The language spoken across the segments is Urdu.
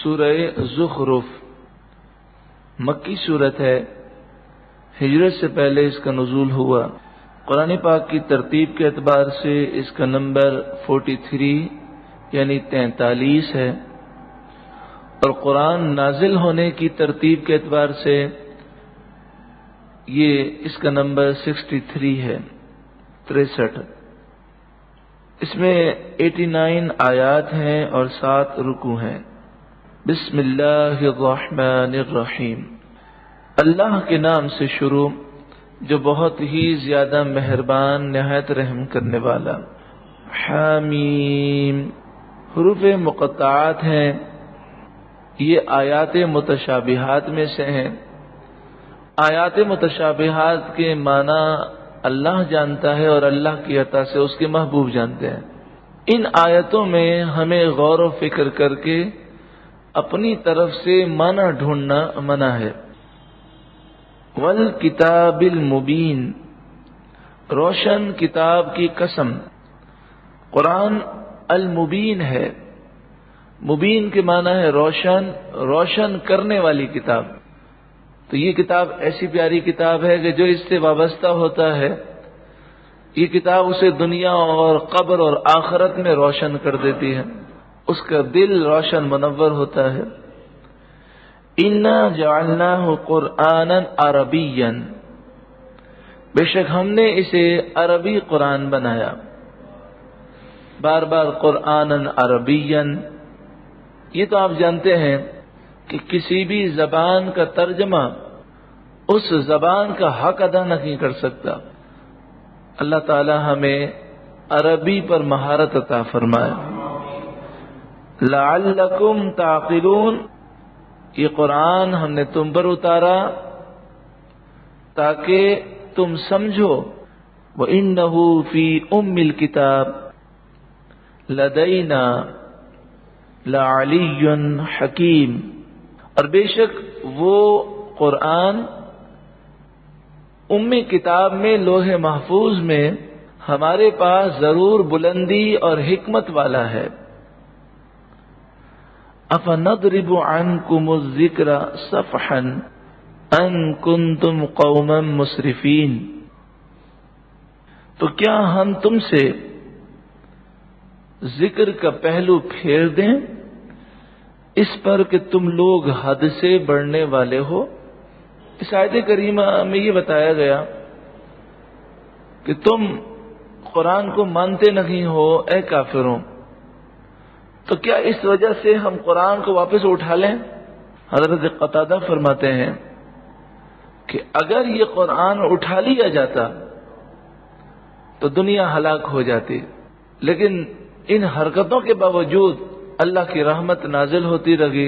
سورہ زخرف مکی صورت ہے، ہجرت سے پہلے اس کا نزول ہوا۔ قرآن پاک کی ترتیب کے اعتبار سے اس کا نمبر 43 یعنی 43 ہے، اور قرآن نازل ہونے کی ترتیب کے اعتبار سے یہ اس کا نمبر 63 ہے، 63۔ اس میں 89 آیات ہیں اور 7 رکوع ہیں۔ بسم اللہ الرحمن الرحیم، اللہ کے نام سے شروع جو بہت ہی زیادہ مہربان نہایت رحم کرنے والا۔ حامیم، حروف مقطعات ہیں، یہ آیات متشابہات میں سے ہیں۔ آیات متشابہات کے معنی اللہ جانتا ہے اور اللہ کی عطا سے اس کے محبوب جانتے ہیں۔ ان آیتوں میں ہمیں غور و فکر کر کے اپنی طرف سے معنی ڈھونڈنا منع ہے۔ والکتاب المبین، روشن کتاب کی قسم۔ قرآن المبین ہے، مبین کے معنی ہے روشن، روشن کرنے والی کتاب۔ تو یہ کتاب ایسی پیاری کتاب ہے کہ جو اس سے وابستہ ہوتا ہے، یہ کتاب اسے دنیا اور قبر اور آخرت میں روشن کر دیتی ہے، اس کا دل روشن منور ہوتا ہے۔ اِنَّا جَعَلْنَاهُ قُرْآنًا عَرَبِيًّا، بے شک ہم نے اسے عربی قرآن بنایا۔ بار بار قرآنًا عربیًا، یہ تو آپ جانتے ہیں کہ کسی بھی زبان کا ترجمہ اس زبان کا حق ادا نہیں کر سکتا۔ اللہ تعالی ہمیں عربی پر مہارت عطا فرمائے۔ لعلکم تعقلون، یہ قرآن ہم نے تم پر اتارا تاکہ تم سمجھو۔ وَإِنَّهُ فِي أُمِّ الْكِتَابِ لَدَيْنَا لَعَلِيٌّ حَكِيمٌ، اور بے شک وہ قرآن کتاب میں لوح محفوظ میں ہمارے پاس ضرور بلندی اور حکمت والا ہے۔ أَفَنَضْرِبُ عَنْكُمُ الذِّكْرَ صَفْحًا أَن كُنتُمْ قَوْمًا مُسْرِفِينَ، تو کیا ہم تم سے ذکر کا پہلو پھیر دیں اس پر کہ تم لوگ حد سے بڑھنے والے ہو۔ اس آیت کریمہ میں یہ بتایا گیا کہ تم قرآن کو مانتے نہیں ہو اے کافروں، تو کیا اس وجہ سے ہم قرآن کو واپس اٹھا لیں؟ حضرت قتادہ فرماتے ہیں کہ اگر یہ قرآن اٹھا لیا جاتا تو دنیا ہلاک ہو جاتی، لیکن ان حرکتوں کے باوجود اللہ کی رحمت نازل ہوتی رہی،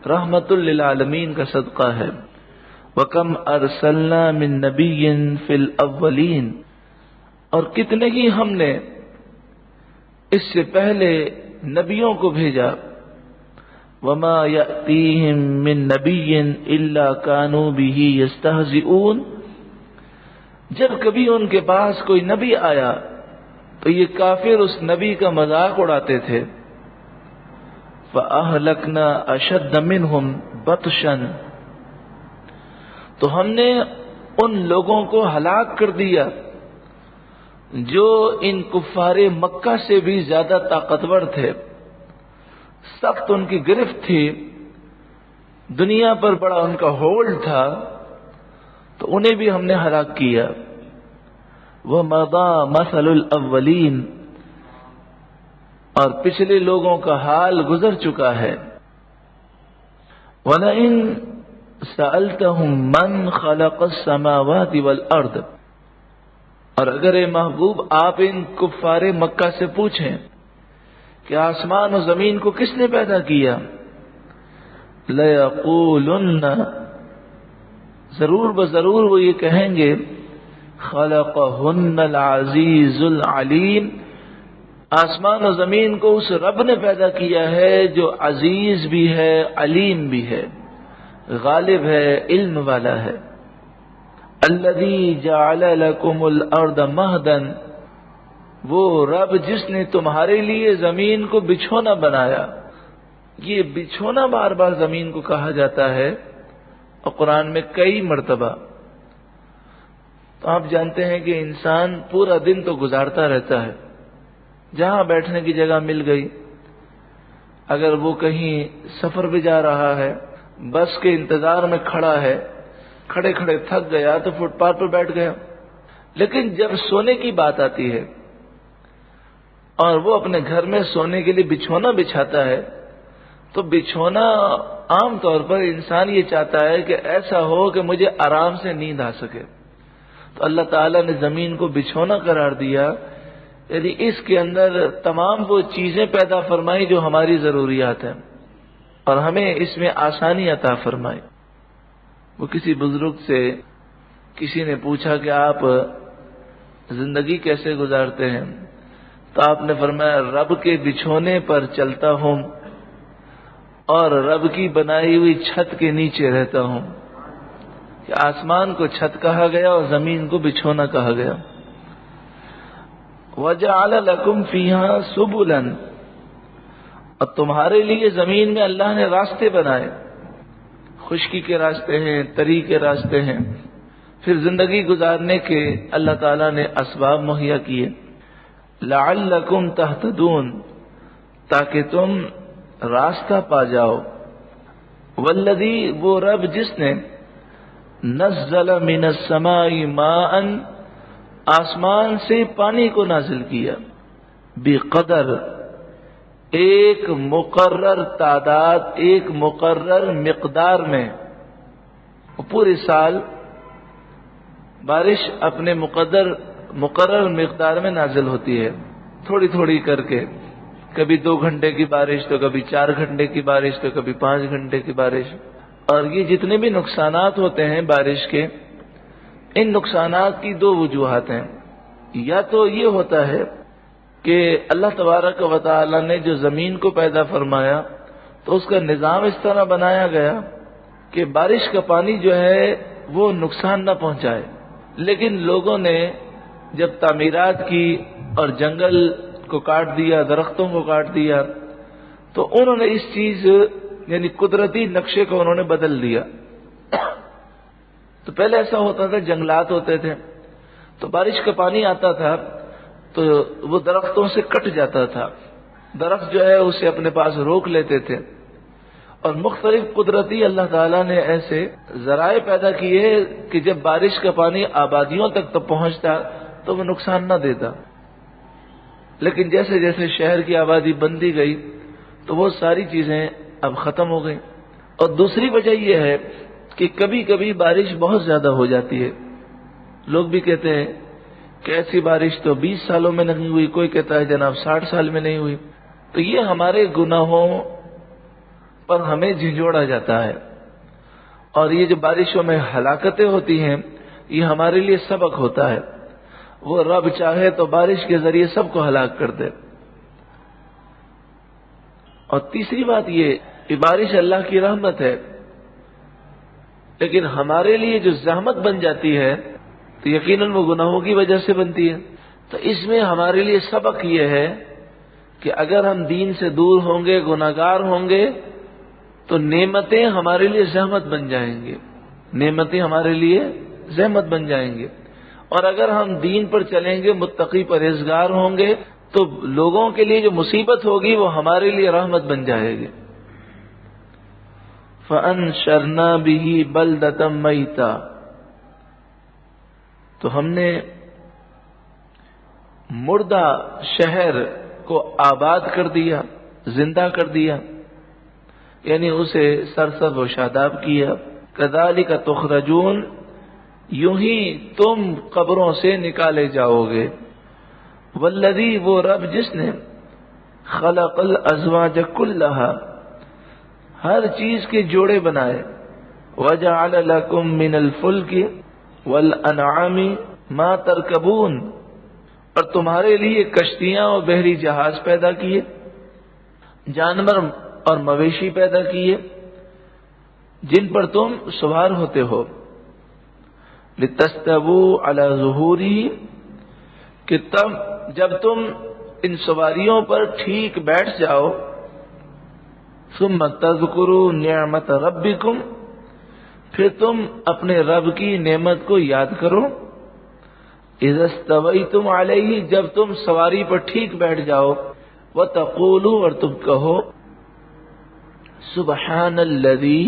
رحمت للعالمین کا صدقہ ہے۔ وَكَمْ أَرْسَلْنَا مِن نَبِيٍّ فِي الْأَوَّلِينَ، اور کتنے ہی ہم نے اس سے پہلے نبیوں کو بھیجا۔ وَمَا يَأْتِيهِم مِّن نَبِيٍّ إِلَّا كَانُوا بِهِ يَسْتَهْزِئُونَ، جب کبھی ان کے پاس کوئی نبی آیا تو یہ کافر اس نبی کا مذاق اڑاتے تھے۔ فَأَهْلَكْنَا أَشَدَّ مِنْهُمْ بَطْشًا، تو ہم نے ان لوگوں کو ہلاک کر دیا جو ان کفار مکہ سے بھی زیادہ طاقتور تھے، سخت ان کی گرفت تھی، دنیا پر بڑا ان کا ہولڈ تھا، تو انہیں بھی ہم نے ہلاک کیا۔ وَمَضَى مَثَلُ الْأَوَّلِينَ، اور پچھلے لوگوں کا حال گزر چکا ہے۔ وَلَئِن سَأَلْتَهُم مَّن خَلَقَ السَّمَاوَاتِ وَالْأَرْضَ، اور اگر اے محبوب آپ ان کفار مکہ سے پوچھیں کہ آسمان و زمین کو کس نے پیدا کیا، لَيَقُولُنَّ، ضرور بضرور وہ یہ کہیں گے، خَلَقَهُنَّ الْعَزِيزُ الْعَلِيمُ، آسمان و زمین کو اس رب نے پیدا کیا ہے جو عزیز بھی ہے، علیم بھی ہے، غالب ہے، علم والا ہے۔ الذی جعل لکم الارض مہدا، وہ رب جس نے تمہارے لیے زمین کو بچھونا بنایا۔ یہ بچھونا بار بار زمین کو کہا جاتا ہے اور قرآن میں کئی مرتبہ. تو آپ جانتے ہیں کہ انسان پورا دن تو گزارتا رہتا ہے، جہاں بیٹھنے کی جگہ مل گئی، اگر وہ کہیں سفر پہ جا رہا ہے، بس کے انتظار میں کھڑا ہے، کھڑے کھڑے تھک گیا تو فٹ پاتھ پر بیٹھ گیا. لیکن جب سونے کی بات آتی ہے اور وہ اپنے گھر میں سونے کے لیے بچھونا بچھاتا ہے تو بچھونا عام طور پر انسان یہ چاہتا ہے کہ ایسا ہو کہ مجھے آرام سے نیند آ سکے. تو اللہ تعالیٰ نے زمین کو بچھونا قرار دیا، یعنی اس کے اندر تمام وہ چیزیں پیدا فرمائی جو ہماری ضروریات ہیں اور ہمیں اس میں آسانی عطا فرمائی. وہ کسی بزرگ سے کسی نے پوچھا کہ آپ زندگی کیسے گزارتے ہیں؟ تو آپ نے فرمایا رب کے بچھونے پر چلتا ہوں اور رب کی بنائی ہوئی چھت کے نیچے رہتا ہوں. کہ آسمان کو چھت کہا گیا اور زمین کو بچھونا کہا گیا. وَجَعَلَ لَكُمْ فِيهَا سُبُلًا، اور تمہارے لیے زمین میں اللہ نے راستے بنائے، خشکی کے راستے ہیں، تری کے راستے ہیں. پھر زندگی گزارنے کے اللہ تعالیٰ نے اسباب مہیا کیے. لَعَلَّكُمْ تَهْتَدُونَ، تاکہ تم راستہ پا جاؤ. والذی، وہ رب جس نے نزل من السماء ماء، آسمان سے پانی کو نازل کیا، بقدر، ایک مقرر تعداد، ایک مقرر مقدار میں. پورے سال بارش اپنے مقرر مقدار میں نازل ہوتی ہے، تھوڑی تھوڑی کر کے، کبھی 2 گھنٹے کی بارش تو کبھی 4 گھنٹے کی بارش تو کبھی 5 گھنٹے کی بارش. اور یہ جتنے بھی نقصانات ہوتے ہیں بارش کے، ان نقصانات کی 2 وجوہات ہیں. یا تو یہ ہوتا ہے کہ اللہ تبارک و تعالی نے جو زمین کو پیدا فرمایا تو اس کا نظام اس طرح بنایا گیا کہ بارش کا پانی جو ہے وہ نقصان نہ پہنچائے. لیکن لوگوں نے جب تعمیرات کی اور جنگل کو کاٹ دیا، درختوں کو کاٹ دیا، تو انہوں نے اس چیز یعنی قدرتی نقشے کو انہوں نے بدل دیا. تو پہلے ایسا ہوتا تھا، جنگلات ہوتے تھے تو بارش کا پانی آتا تھا تو وہ درختوں سے کٹ جاتا تھا، درخت جو ہے اسے اپنے پاس روک لیتے تھے. اور مختلف قدرتی اللہ تعالیٰ نے ایسے ذرائع پیدا کیے کہ جب بارش کا پانی آبادیوں تک تو پہنچتا تو وہ نقصان نہ دیتا. لیکن جیسے جیسے شہر کی آبادی بنتی گئی تو وہ ساری چیزیں اب ختم ہو گئی. اور دوسری وجہ یہ ہے کہ کبھی کبھی بارش بہت زیادہ ہو جاتی ہے. لوگ بھی کہتے ہیں کہ ایسی بارش تو 20 سالوں میں نہیں ہوئی، کوئی کہتا ہے جناب 60 سال میں نہیں ہوئی. تو یہ ہمارے گناہوں پر ہمیں جھنجھوڑا جاتا ہے، اور یہ جو بارشوں میں ہلاکتیں ہوتی ہیں یہ ہمارے لیے سبق ہوتا ہے. وہ رب چاہے تو بارش کے ذریعے سب کو ہلاک کر دے. اور تیسری بات یہ کہ بارش اللہ کی رحمت ہے، لیکن ہمارے لیے جو زحمت بن جاتی ہے تو یقیناً وہ گناہوں کی وجہ سے بنتی ہے. تو اس میں ہمارے لیے سبق یہ ہے کہ اگر ہم دین سے دور ہوں گے، گناہگار ہوں گے، تو نعمتیں ہمارے لیے زحمت بن جائیں گے، نعمتیں ہمارے لیے زحمت بن جائیں گے. اور اگر ہم دین پر چلیں گے، متقی پرہیزگار ہوں گے، تو لوگوں کے لیے جو مصیبت ہوگی وہ ہمارے لیے رحمت بن جائے گی. فَأَنشَرْنَا بِهِ بَلْدَةً مَيْتًا، تو ہم نے مردہ شہر کو آباد کر دیا، زندہ کر دیا، یعنی اسے سرسبز و شاداب کیا. کذالک تخرجون، یوں ہی تم قبروں سے نکالے جاؤ گے. والذی، وہ رب جس نے خلق الازواج کلھا، ہر چیز کے جوڑے بنائے. وجعل لکم من الفلک والانعام ما ترکبون، اور تمہارے لیے کشتیاں اور بحری جہاز پیدا کیے، جانور اور مویشی پیدا کیے جن پر تم سوار ہوتے ہو. لتستووا علی ظہورہ، کہ جب تم ان سواریوں پر ٹھیک بیٹھ جاؤ ثم تذکروا نعمت ربکم، پھر تم اپنے رب کی نعمت کو یاد کرو، اذا استویتم علیہ، جب تم سواری پر ٹھیک بیٹھ جاؤ، وتقولوا، اور تم کہو، سبحان الذی،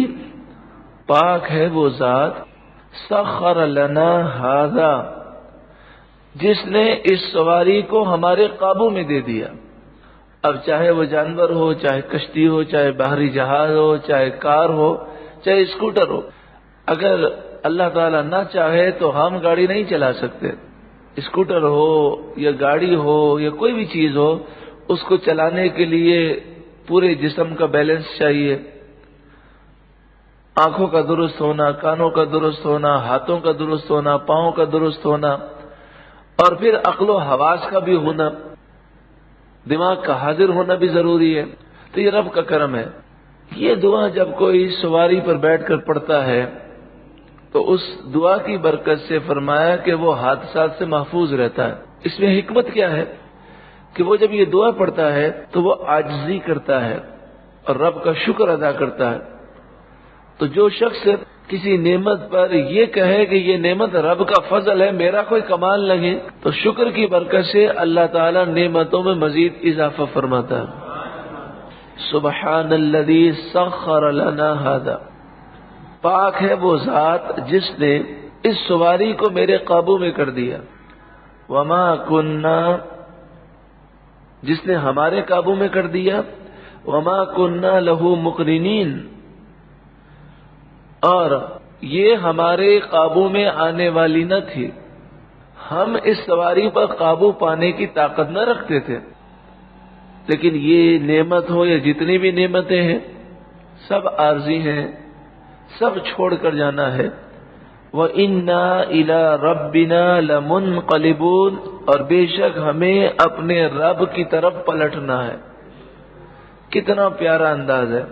پاک ہے وہ ذات، سخر لنا ھذا، جس نے اس سواری کو ہمارے قابو میں دے دیا۔ اب چاہے وہ جانور ہو، چاہے کشتی ہو، چاہے بحری جہاز ہو، چاہے کار ہو، چاہے اسکوٹر ہو، اگر اللہ تعالیٰ نہ چاہے تو ہم گاڑی نہیں چلا سکتے۔ اسکوٹر ہو یا گاڑی ہو یا کوئی بھی چیز ہو، اس کو چلانے کے لیے پورے جسم کا بیلنس چاہیے، آنکھوں کا درست ہونا، کانوں کا درست ہونا، ہاتھوں کا درست ہونا، پاؤں کا درست ہونا، اور پھر عقل و حواس کا بھی ہونا، دماغ کا حاضر ہونا بھی ضروری ہے۔ تو یہ رب کا کرم ہے۔ یہ دعا جب کوئی سواری پر بیٹھ کر پڑھتا ہے تو اس دعا کی برکت سے فرمایا کہ وہ حادثات سے محفوظ رہتا ہے۔ اس میں حکمت کیا ہے کہ وہ جب یہ دعا پڑھتا ہے تو وہ عاجزی کرتا ہے اور رب کا شکر ادا کرتا ہے۔ تو جو شخص کسی نعمت پر یہ کہے کہ یہ نعمت رب کا فضل ہے، میرا کوئی کمال نہیں، تو شکر کی برکت سے اللہ تعالیٰ نعمتوں میں مزید اضافہ فرماتا ہے۔ سبحان الذی سخر لنا ھذا، پاک ہے وہ ذات جس نے اس سواری کو میرے قابو میں کر دیا، وما کننا، جس نے ہمارے قابو میں کر دیا، وما کننا لہ مقرنین، اور یہ ہمارے قابو میں آنے والی نہ تھی، ہم اس سواری پر قابو پانے کی طاقت نہ رکھتے تھے۔ لیکن یہ نعمت ہو یا جتنی بھی نعمتیں ہیں سب عارضی ہیں، سب چھوڑ کر جانا ہے۔ وَإِنَّا إِلَىٰ رَبِّنَا لَمُنْقَلِبُونَ، اور بے شک ہمیں اپنے رب کی طرف پلٹنا ہے۔ کتنا پیارا انداز ہے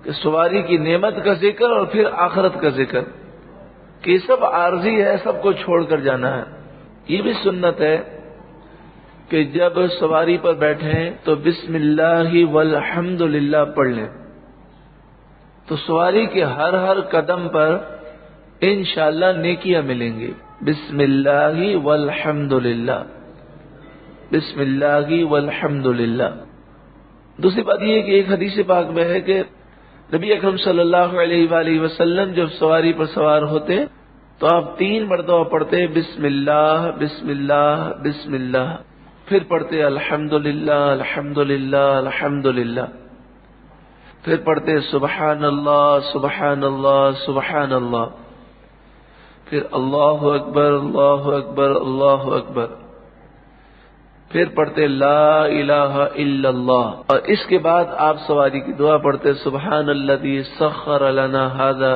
کہ سواری کی نعمت کا ذکر اور پھر آخرت کا ذکر، کہ یہ سب عارضی ہے، سب کو چھوڑ کر جانا ہے۔ یہ بھی سنت ہے کہ جب سواری پر بیٹھیں تو بسم اللہ والحمد للہ پڑھ لیں، تو سواری کے ہر قدم پر انشاءاللہ نیکیاں ملیں گی۔ بسم اللہ والحمد للہ، بسم اللہ والحمد للہ۔ دوسری بات یہ ہے کہ ایک حدیث پاک میں ہے کہ نبی اکرم صلی اللہ علیہ وآلہ وسلم جب سواری پر سوار ہوتے تو آپ 3 مرتبہ پڑھتے بسم اللہ بسم اللہ بسم اللہ، پھر پڑھتے الحمدللہ الحمدللہ الحمدللہ، پھر پڑھتے سبحان اللہ سبحان اللہ سبحان اللہ، پھر اللہ اکبر اللہ اکبر اللہ اکبر، پھر پڑھتے لا الہ الا اللہ، اور اس کے بعد آپ سواری کی دعا پڑھتے سبحان الذی سخر لنا ھذا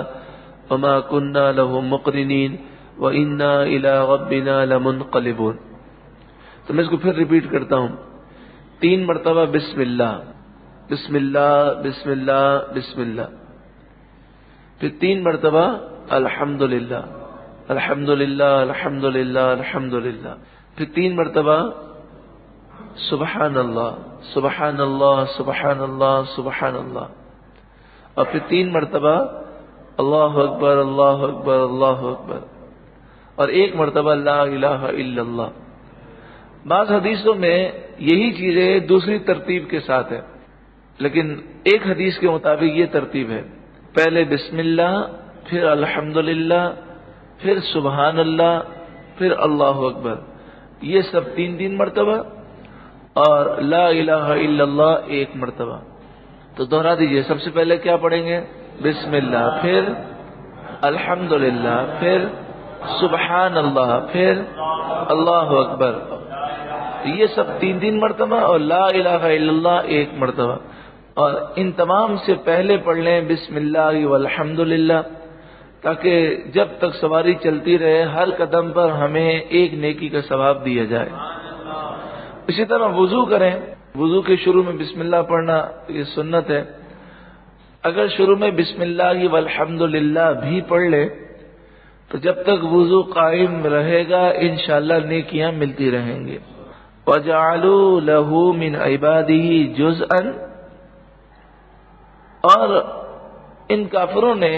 وما كنا له مقرنین وإنا إلى ربنا لمنقلبون۔ تو میں اس کو پھر ریپیٹ کرتا ہوں، 3 مرتبہ بسم اللہ بسم اللہ بسم اللہ بسم اللہ، پھر 3 مرتبہ الحمدللہ الحمدللہ الحمدللہ الحمدللہ، پھر 3 مرتبہ سبحان اللہ سبحان اللہ سبحان اللہ سبحان اللہ، اور پھر 3 مرتبہ اللہ اکبر اللہ اکبر اللہ اکبر، اور 1 مرتبہ لا الہ الا اللہ۔ بعض حدیثوں میں یہی چیزیں دوسری ترتیب کے ساتھ ہے، لیکن ایک حدیث کے مطابق یہ ترتیب ہے، پہلے بسم اللہ، پھر الحمدللہ، پھر سبحان اللہ، پھر اللہ اکبر، یہ سب 3 مرتبہ، اور لا الہ الا اللہ 1 مرتبہ۔ تو دوہرا دیجئے، سب سے پہلے کیا پڑھیں گے؟ بسم اللہ، پھر الحمدللہ، پھر سبحان اللہ، پھر اللہ اکبر، یہ سب 3 مرتبہ، اور لا الہ الا اللہ 1 مرتبہ، اور ان تمام سے پہلے پڑھ لیں بسم اللہ والحمدللہ، تاکہ جب تک سواری چلتی رہے ہر قدم پر ہمیں ایک نیکی کا ثواب دیا جائے۔ اسی طرح وضو کریں، وضو کے شروع میں بسم اللہ پڑھنا یہ سنت ہے، اگر شروع میں بسم اللہ والحمدللہ بھی پڑھ لے تو جب تک وضو قائم رہے گا انشاءاللہ نیکیاں ملتی رہیں گی۔ وَجَعَلُوا لَهُ مِنْ عِبَادِهِ جُزْءًا، اور ان کافروں نے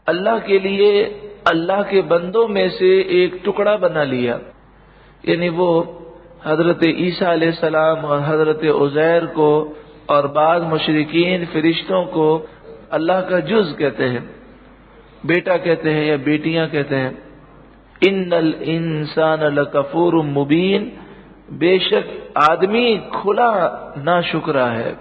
اللہ کے لیے اللہ کے بندوں میں سے ایک ٹکڑا بنا لیا، یعنی وہ حضرت عیسیٰ علیہ السلام اور حضرت عزیر کو اور بعض مشرکین فرشتوں کو اللہ کا جز کہتے ہیں، بیٹا کہتے ہیں یا بیٹیاں کہتے ہیں۔ ان الانسان لکفور مبین، بے شک آدمی کھلا ناشکرا ہے۔